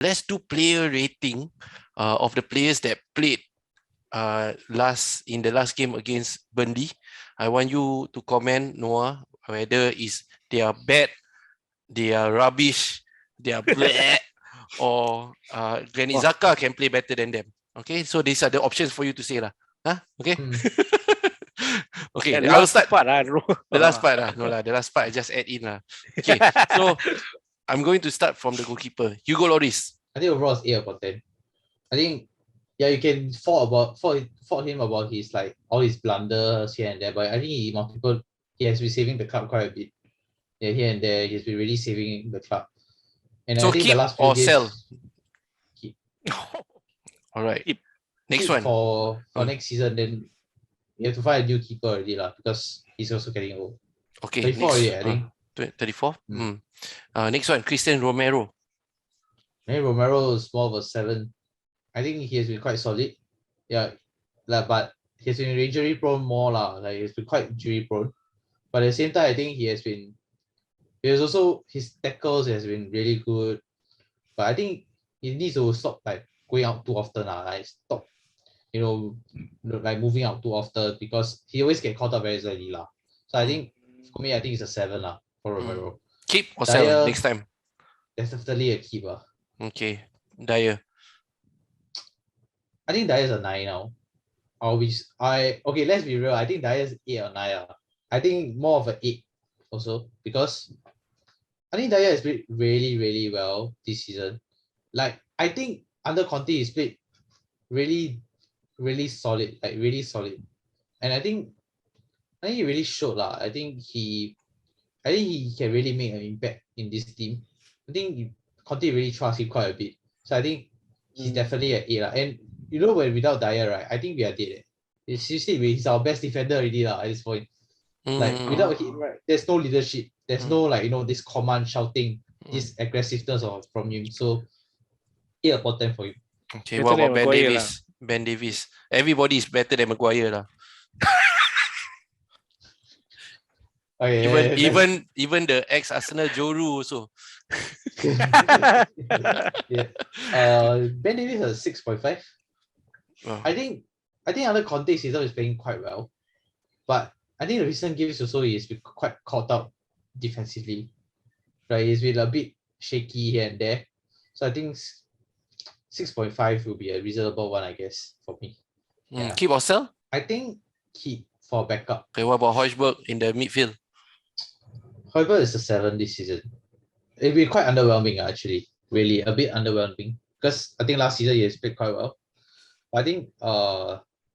let's do player rating of the players that played in the last game against Burnley. I want you to comment, Noah, whether they are bad, they are rubbish, they are bleh, or Granit Xhaka can play better than them. Okay, so these are the options for you to say lah. Huh? Okay. Okay, I'll start. The last part lah. No lah, the last part I just add in lah. Okay, so I'm going to start from the goalkeeper. Hugo Lloris. I think overall it's 8 out of 10. I think, yeah, you can fault him about his like all his blunders here and there, but I think he has been saving the club quite a bit. Yeah, here and there, he's been really saving the club. And So I think keep the last few or games, sell? Keep. All right. Next keep one. For next season, then you have to find a new keeper already lah, because he's also getting old. Okay. 34 already, I think. 34? Next one, Christian Romero. Maybe Romero is more of a 7. I think he has been quite solid. Yeah, but he has been injury prone more lah. Like he's been quite injury prone. But at the same time, I think his tackles has been really good. But I think he needs to stop like going out too often. Like stop, like moving out too often, because he always get caught up very easily lah. So I think for me, I think it's a 7 lah for Romero. Keep or sell next time? That's definitely a keep lah. Okay, Dyer. I think Dyer's a 9 now. Okay, let's be real. I think Dyer's 8 or 9. I think more of an 8 also, because I think Dyer has played really, really well this season. Like, I think under Conte, he's played really, really solid. Like, really solid. And I think he really showed lah. I think he can really make an impact in this team. I think Conte really trusts him quite a bit. So I think he's definitely an 8 lah. And when without Dyer, right, I think we are dead. He's our best defender already lah at this point. Like without him, right, there's no leadership. There's no this command shouting, this aggressiveness from him. So 8 out of 10 for him. Okay, what about Ben Davies? Ben Davies. Everybody is better than Maguire lah. Okay, even the ex-Arsenal Joru also. Yeah. Ben Davies is 6.5. I think under Conte season is playing quite well, but I think the recent games also he's been quite caught up defensively. Right, he's been a bit shaky here and there. So I think 6.5 will be a reasonable one, I guess, for me. Yeah. Keep or sell? I think keep for backup. Okay, what about Højbjerg in the midfield? Højbjerg is a 7 this season. It'll be quite underwhelming, actually. Really, a bit underwhelming. Because I think last season he has played quite well. But I think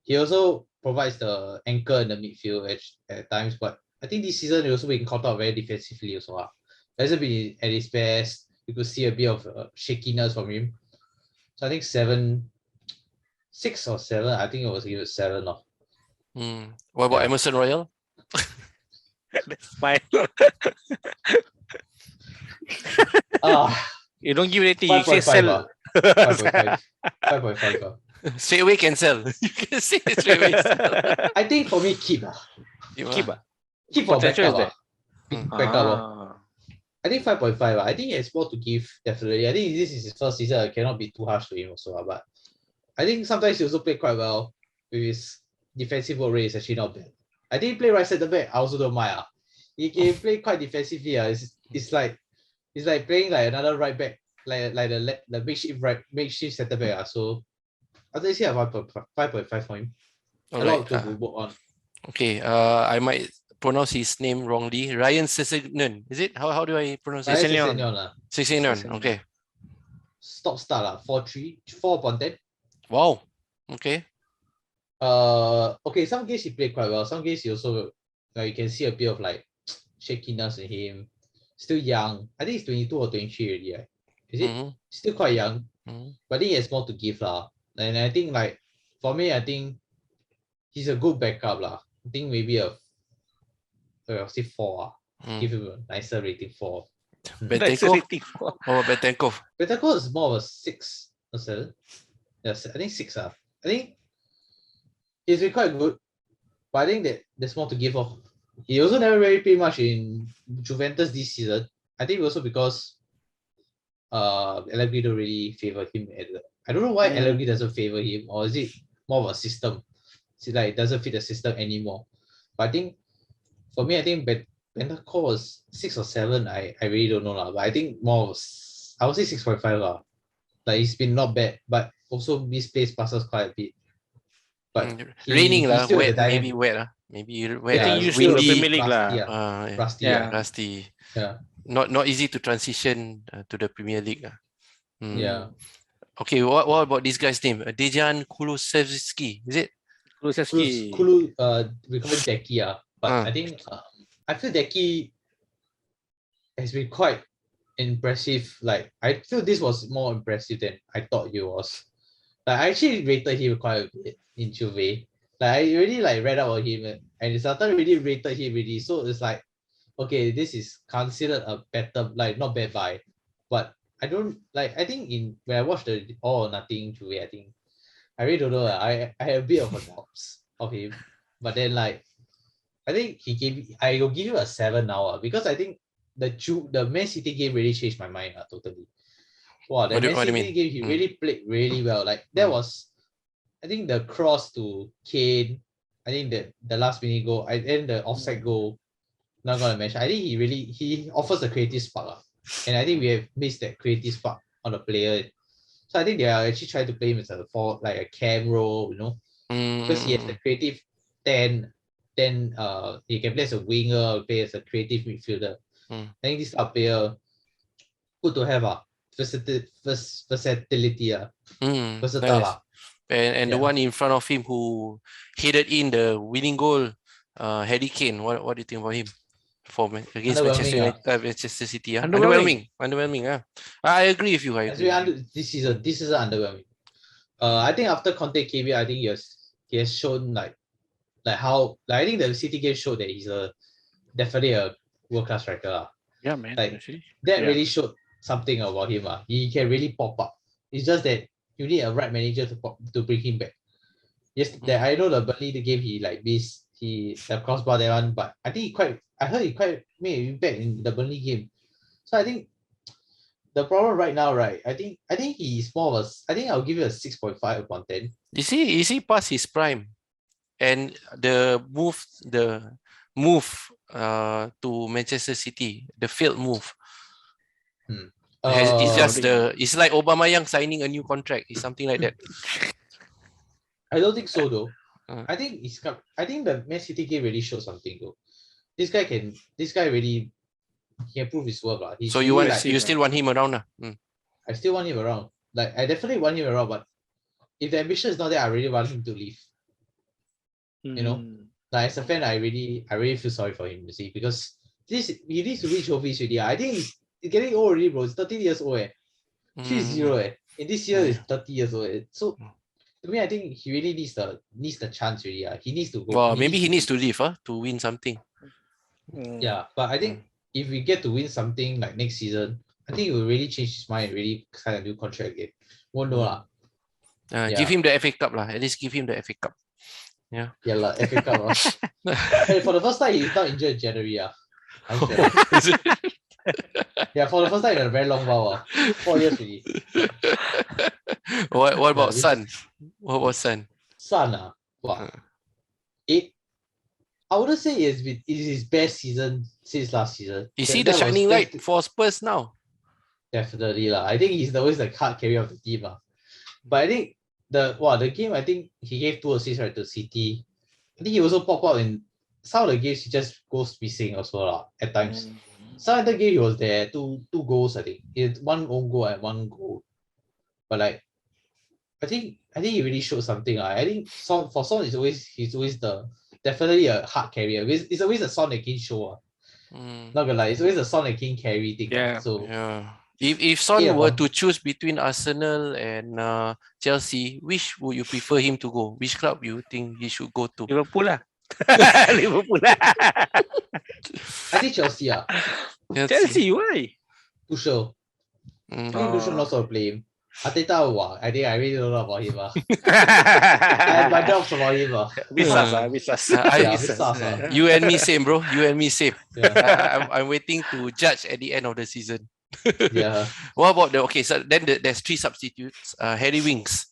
he also provides the anchor in the midfield at times. But I think this season he also been caught out very defensively also. He hasn't been at his best. You could see a bit of shakiness from him. So I think 6 or 7. I think it was give it 7. What about Emerson Royal? That's fine. You don't give anything. You say sell. 5.5. Straight away can sell. You can say it straight away. I think for me, keep. Keep for backup. Backup. I think 5.5. I think he has more to give, definitely. I think this is his first season. I cannot be too harsh to him also. But I think sometimes he also played quite well with his defensive work rate is actually not bad. I think he play right center back. I also don't mind. He can play quite defensively. It's like playing like another right back, like the makeshift center back. So I think I have 5.5 for him. A lot to work on. Okay, I might pronounce his name wrongly. Ryan Sessegnon. Is it? How do I pronounce it? Sessegnon. Okay. Start 4.10. Wow. Okay. Okay, some games he played quite well. Some games he also, you can see a bit of like shakiness in him. Still young. I think he's 22 or 23 already, right? Is it? Still quite young. But I think he has more to give lah. And I think like for me, I think he's a good backup lah. I think maybe I'll say 4. Give him a nicer rating 4. Bentancur? Oh, Bentancur. Bentancur is more of a 6 or 7. Yes, I think 6. I think he's been quite good, but I think that there's more to give off. He also never really played much in Juventus this season. I think also because LMG don't really favor him. I don't know why LMG doesn't favor him, or is it more of a system? Is it like it doesn't fit the system anymore? But I think for me, I think Bentancur was 6 or 7. I really don't know lah. But I think more of, I would say 6.5 lah. Like he's been not bad, but also misplaced passes quite a bit. But raining lah, still wet, has the maybe wet lah. Maybe wet. Getting used to the windy. Premier League rusty, lah. rusty. Yeah. Rusty. Yeah. Not easy to transition to the Premier League. Yeah. Okay, what about this guy's name? Dejan Kulusevski, is it? Kulusevski. We call it Deki, but I think I feel Deki has been quite impressive. Like I feel this was more impressive than I thought he was. Like I actually rated him quite a bit in Juve. Like I really like read about him and I started really rated him really. So it's like, okay, this is considered a better, like not bad buy, but I don't like. I think when I watched the All or Nothing Juve, I think I really don't know. I had a bit of a doubts of him, but then like I think I will give you a 7 now because I think the Man City game really changed my mind totally. Wow, the Man City game he really played really well. Like that was, I think the cross to Kane, I think the last minute goal, and the offside goal. Not gonna mention. I think he offers a creative spark, and I think we have missed that creative spark on the player. So I think they are actually trying to play him as like a cam role, because he has the creative 10. Then he can play as a winger or play as a creative midfielder. I think this player good to have versatility versatile nice. And the one in front of him who headed in the winning goal, Harry Kane. What do you think about him? Against Manchester City. Underwhelming. I agree with you. This is underwhelming. I think after Conte came here, I think he has shown like how I think the City game showed that he's definitely a world class striker. Yeah, man. Like that really showed something about him. He can really pop up. It's just that you need a right manager to bring him back. Yes, I know the Burnley the game he like missed the crossbar that one, but I think I heard he quite made an impact in the Burnley game. So I think the problem right now, right? I think he's more of I think I'll give you a 6.5 upon 10. Is he past his prime? And the move to Manchester City, the failed move. It's like Aubameyang signing a new contract. It's something like that. I don't think so though. I think the Man City game really showed something though. This guy really can prove his worth. So you still want him around? I still want him around. Like I definitely want him around, but if the ambition is not there, I really want him to leave. Like as a fan, I really feel sorry for him, you see, because he needs to reach trophies already. I think he's getting old already, bro. He's 13 years old. 3-0. In this year, he's 30 years old. So to me, I think he really needs the chance really. He needs to go. Well, maybe he needs to leave to win something. Yeah, but I think if we get to win something like next season, I think it will really change his mind and really sign a new contract again. Won't know lah. Give him the FA Cup lah. At least give him the FA Cup. Yeah. Yeah lah, FA Cup. Hey, for the first time, he's not injured in January. Yeah, for the first time in a very long while. 4 years already. What about Son? What about Son? Son, wow. I wouldn't say it's his best season since last season. Is he the shining light for Spurs now? Definitely lah. I think he's always the card carrier of the team. But I think the game, I think he gave 2 assists right to City. I think he also popped out in some of the games. He just goes missing also at times. Some of the game he was there, two goals. I think he had 1 own goal and 1 goal. But like, I think he really showed something. I think for Son he's always definitely a hard carrier. It's always a Son and Kane show. Not gonna lie, it's always a Son and Kane carry thing. Yeah. So yeah. If Son were to choose between Arsenal and Chelsea, which would you prefer him to go? Which club you think he should go to? Liverpool lah. Liverpool lah. I think Chelsea. Chelsea, why? Tuchel. I think Tuchel knows how to play him. Arteta, I think I really don't know about him. I have my doubts about him. Bisas. You and me same, bro. You and me same. Yeah. I'm waiting to judge at the end of the season. Yeah. What about so then there's 3 substitutes. Harry Winks.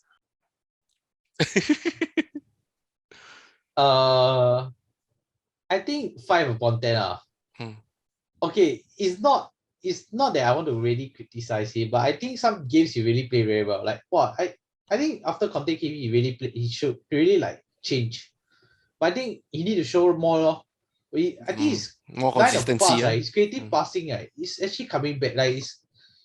I think 5/10. Okay, it's not that I want to really criticize him, but I think some games he really play very well. Like what I think after Conte came, he should really like change. But I think he need to show more. Lor. I think his More line of consistency. pass, his creative passing, is actually coming back. Like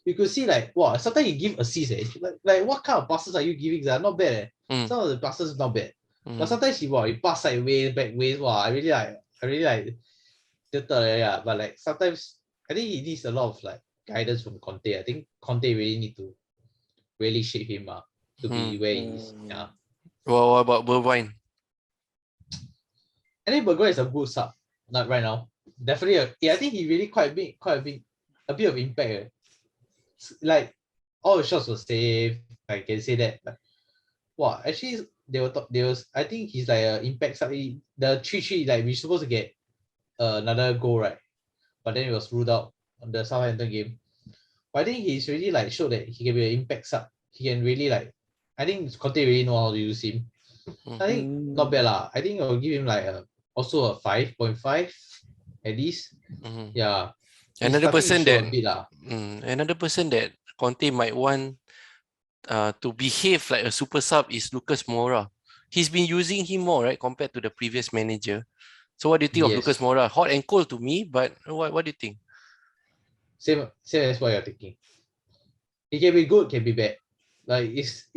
you could see like sometimes he give assists. Like what kind of passes are you giving? Not bad. Some of the passes not bad. But sometimes he pass sideways, backways. I really like yeah. But like sometimes I think he needs a lot of like guidance from Conte. I think Conte really need to really shape him to be where he is. Yeah. Well, what about Bergwijn? I think Bergwijn is a good sub. Not right now. Definitely. I think he really quite a bit of impact. Like all the shots were saved. I can say that. But, actually I think he's like an impact sub. The 3-3, like we're supposed to get another goal, right? But then it was ruled out on the Southampton game. But I think he's really like showed that he can be an impact sub. He can really like. I think Conte really know how to use him. I think not bad lah. I think I'll give him like also a 5.5 at least. Yeah. Another person that Conte might want to behave like a super sub is Lucas Mora. He's been using him more, right, compared to the previous manager. So what do you think of Lucas Mora? Hot and cold to me, but what do you think? Same as what you're thinking. It can be good, can be bad. Like it's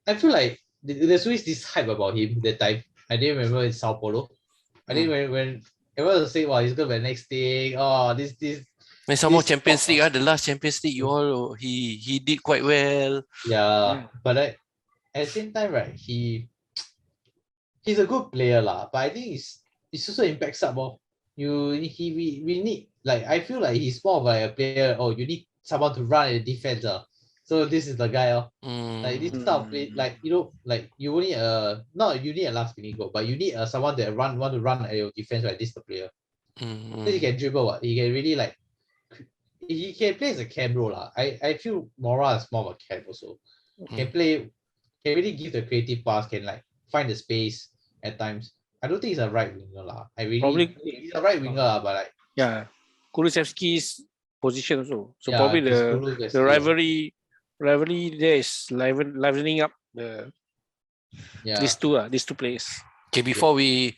I feel like there's always this hype about him that time. I didn't remember in Sao Paulo. I think when everyone was saying, he's gonna be the next thing. When some more Champions League, the last Champions League, he did quite well. Yeah. But at the same time, right, he's a good player lah. But I think it's also impact sub. We need, like, I feel like he's more of like a player. You need someone to run at the defense. So this is the guy. Like this type of play, like like you need you need a last minute goal, but you need someone that want to run at your defense, right? This is the player. So he can dribble. He can really like. He can play as a cam role lah. I feel Mora is more of a cam also. Can really give the creative pass. Can like find the space at times. I don't think he's a right winger lah. He's a right winger lah, but like Kulusevski's position also. So yeah, probably Kulusevski, the rivalry there is livening up these two players. Okay, before we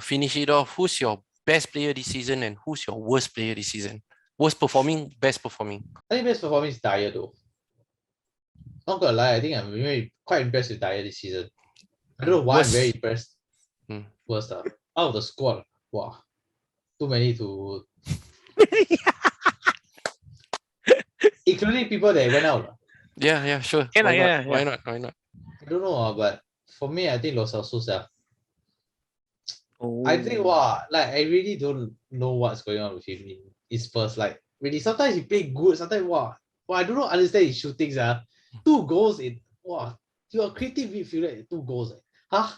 finish it off, who's your best player this season and who's your worst player this season? Worst performing, best performing. I think best performing is Dyer though. Not gonna lie, I think I'm really quite impressed with Dyer this season. I don't know why I'm very impressed. Worst out of the squad. Wow. Too many to including people that went out. Yeah, sure. Why not? I don't know, but for me, I think Los Celsos. I think like I really don't know what's going on with him in his Spurs. Like really, sometimes he play good, sometimes I don't understand his shootings. 2 goals in you're a creative midfielder, 2 goals. Huh?